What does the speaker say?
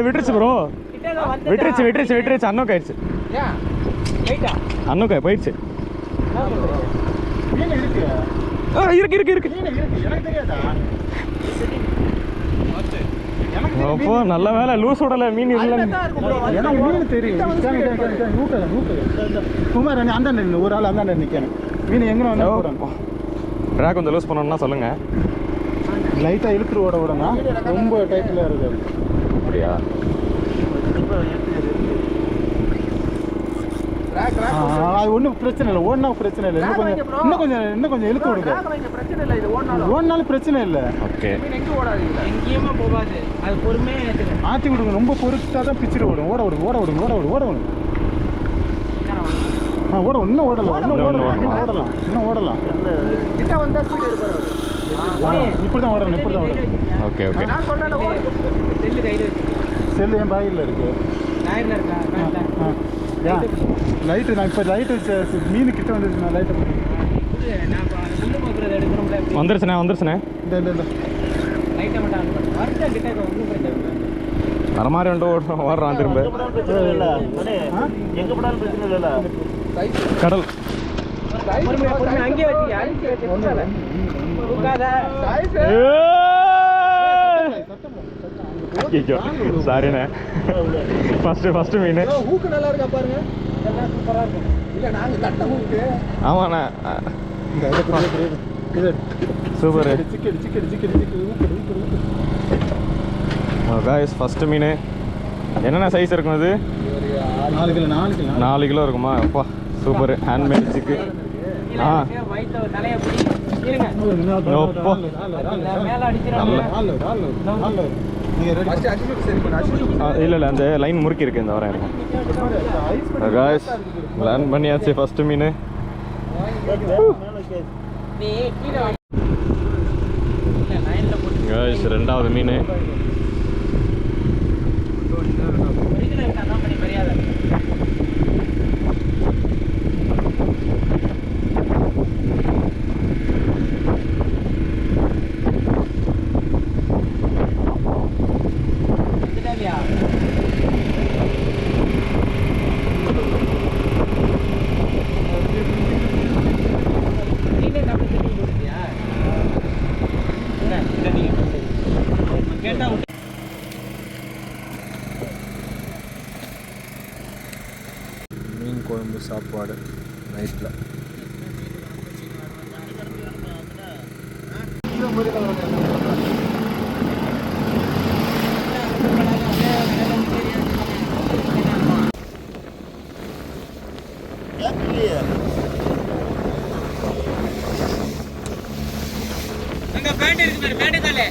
விட்டுருச்சு ப்ரோ, விட்டுருச்சு அண்ணோக்கு ஆயிடுச்சு. அண்ணோக்கா போயிடுச்சு. இருக்கு அப்போ நல்ல வேலை லூஸ் விடல. மீன் இல்லை, மீன் தெரியும். குமார் அந்த ஒரு ஆள் அந்த நிற்கணும். மீன் எங்கே வந்து ட்ராக் கொஞ்சம் லூஸ் பண்ணணும்னா சொல்லுங்க. லைட்டாக இழுத்துட்டு ஓடனா ரொம்ப டைட்டில் இருக்குது. அப்படியா? அது ஒன்றும் பிரச்சனை இல்லை, ஓடினா பிரச்சனை இல்லை. இன்னும் கொஞ்சம் இழுத்து விடுங்க. ஓடினாலும் பிரச்சனை இல்லை. ஓகே, எங்கேயுமே போகாது. அது பொறுமையாக ஆற்றி விடுங்க. ரொம்ப பொறுத்தா தான் பிச்சுட்டு ஓடும். ஓட விடுங்க. இன்னும் ஓடலாம். இப்படிதான் ஓடணும். Okay okay. செல்லு என் பேக்கில் இருக்கு. லைட்டு நான் இப்போ லைட்டு மீன் கிட்ட வந்துருச்சு. நான் லைட்டை வந்துருச்சுண்ணே. இந்த வர மாதிரி வந்துட்டு ஓடுறான் திரும்ப. கடல் சாரிண்ணே. ஃபர்ஸ்ட் மீன் ஊக்கு நல்லா இருக்கா பாருங்க. சூப்பராக இருக்கும். இல்லை நாங்கள் தட்டை ஊக்கு. ஆமாண்ணே, சூப்பர். காய்ஸ் ஃபர்ஸ்ட் மீன் என்னென்ன சைஸ் இருக்கும்? அது 4 கிலோ இருக்குமா? அப்பா சூப்பர். ஹேண்ட்மேட் சிக்கு. இல்லை அந்த லைன் முறுக்கி இருக்கு. இந்த வாரம் இருக்கும். காய்ஸ் லேண்ட் பண்ணியாச்சு ஃபர்ஸ்ட் மீன். காய்ஸ் ரெண்டாவது மீன். மீன் குழம்பு சாப்பாடு நைட்டில். பேண்ட் இருக்கு, பேண்ட் காலே